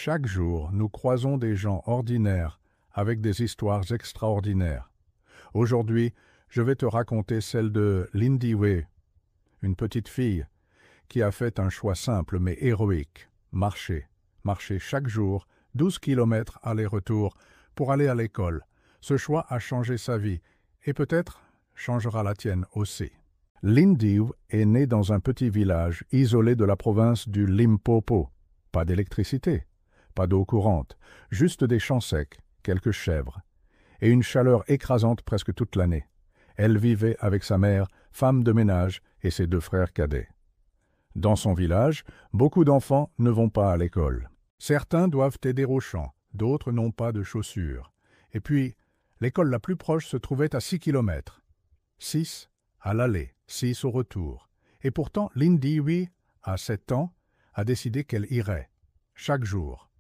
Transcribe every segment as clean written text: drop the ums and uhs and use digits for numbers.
Chaque jour, nous croisons des gens ordinaires avec des histoires extraordinaires. Aujourd'hui, je vais te raconter celle de Lindy Way, une petite fille qui a fait un choix simple mais héroïque, marcher chaque jour 12 kilomètres aller-retour pour aller à l'école. Ce choix a changé sa vie et peut-être changera la tienne aussi. Lindy est née dans un petit village isolé de la province du Limpopo. Pas d'électricité, pas d'eau courante, juste des champs secs, quelques chèvres, et une chaleur écrasante presque toute l'année. Elle vivait avec sa mère, femme de ménage, et ses 2 frères cadets. Dans son village, beaucoup d'enfants ne vont pas à l'école. Certains doivent aider au champ, d'autres n'ont pas de chaussures. Et puis, l'école la plus proche se trouvait à 6 kilomètres. 6 à l'aller, 6 au retour. Et pourtant, Lindy Way, à 7 ans, a décidé qu'elle irait, chaque jour.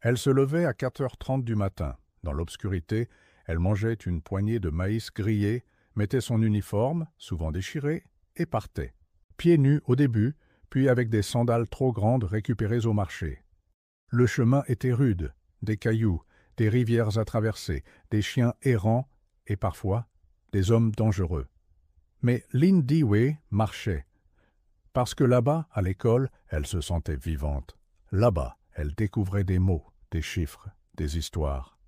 Elle se levait à 4h30 du matin. Dans l'obscurité, elle mangeait une poignée de maïs grillé, mettait son uniforme, souvent déchiré, et partait. Pieds nus au début, puis avec des sandales trop grandes récupérées au marché. Le chemin était rude, des cailloux, des rivières à traverser, des chiens errants et parfois des hommes dangereux. Mais Lindy Way marchait, parce que là-bas, à l'école, elle se sentait vivante. Là-bas, elle découvrait des mots, des chiffres, des histoires.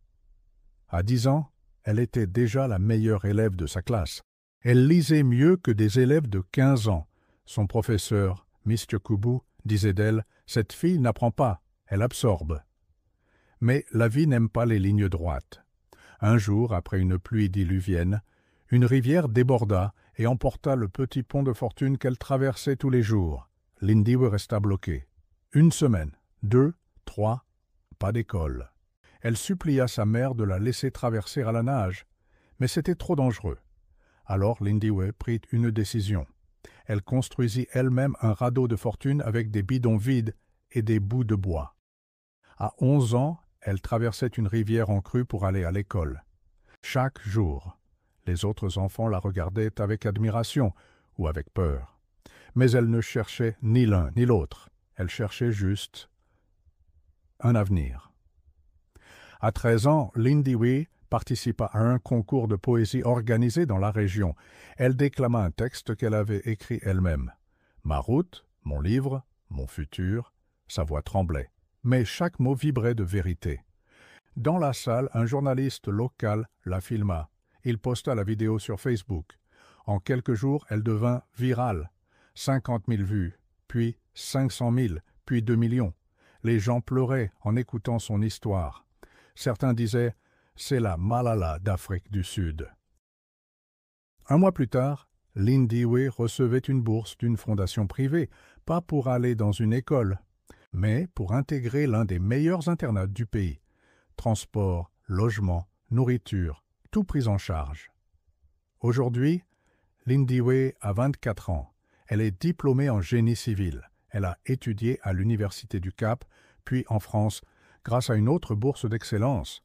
À 10 ans, elle était déjà la meilleure élève de sa classe. Elle lisait mieux que des élèves de 15 ans. Son professeur, Mr. Kubu, disait d'elle « Cette fille n'apprend pas, elle absorbe ». Mais la vie n'aime pas les lignes droites. Un jour, après une pluie diluvienne, une rivière déborda et emporta le petit pont de fortune qu'elle traversait tous les jours. Lindy resta bloquée. 1 semaine, 2, 3, pas d'école. Elle supplia sa mère de la laisser traverser à la nage, mais c'était trop dangereux. Alors Lindy Way prit une décision. Elle construisit elle-même un radeau de fortune avec des bidons vides et des bouts de bois. À 11 ans, elle traversait une rivière en crue pour aller à l'école. Chaque jour, les autres enfants la regardaient avec admiration ou avec peur. Mais elle ne cherchait ni l'un ni l'autre. Elle cherchait juste un avenir. À 13 ans, Lindy Way participa à un concours de poésie organisé dans la région. Elle déclama un texte qu'elle avait écrit elle-même. Ma route, mon livre, mon futur, sa voix tremblait. Mais chaque mot vibrait de vérité. Dans la salle, un journaliste local la filma. Il posta la vidéo sur Facebook. En quelques jours, elle devint virale. 50 000 vues, puis 500 000, puis 2 millions. Les gens pleuraient en écoutant son histoire. Certains disaient « C'est la Malala d'Afrique du Sud ». Un mois plus tard, Lindy Way recevait une bourse d'une fondation privée, pas pour aller dans une école, mais pour intégrer l'un des meilleurs internats du pays. Transport, logement, nourriture, tout pris en charge. Aujourd'hui, Lindy Way a 24 ans. Elle est diplômée en génie civil. Elle a étudié à l'Université du Cap, puis en France, grâce à une autre bourse d'excellence.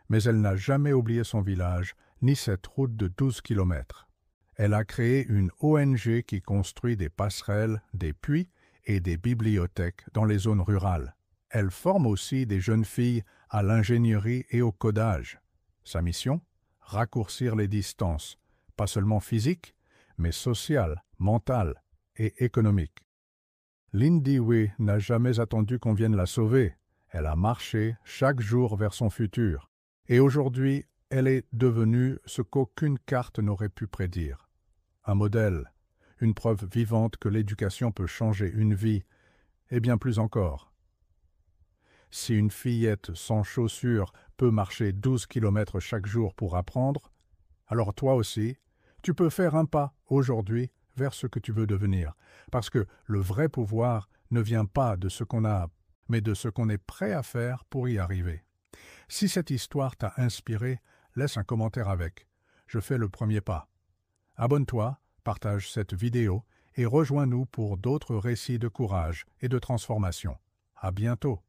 Mais elle n'a jamais oublié son village, ni cette route de 12 kilomètres. Elle a créé une ONG qui construit des passerelles, des puits et des bibliothèques dans les zones rurales. Elle forme aussi des jeunes filles à l'ingénierie et au codage. Sa mission ? Raccourcir les distances, pas seulement physiques, mais sociales, mentales et économiques. Lindy Way n'a jamais attendu qu'on vienne la sauver. Elle a marché chaque jour vers son futur. Et aujourd'hui, elle est devenue ce qu'aucune carte n'aurait pu prédire. Un modèle, une preuve vivante que l'éducation peut changer une vie, et bien plus encore. Si une fillette sans chaussures peut marcher 12 kilomètres chaque jour pour apprendre, alors toi aussi, tu peux faire un pas aujourd'hui vers ce que tu veux devenir, parce que le vrai pouvoir ne vient pas de ce qu'on a, mais de ce qu'on est prêt à faire pour y arriver. Si cette histoire t'a inspiré, laisse un commentaire avec. Je fais le premier pas. Abonne-toi, partage cette vidéo et rejoins-nous pour d'autres récits de courage et de transformation. À bientôt.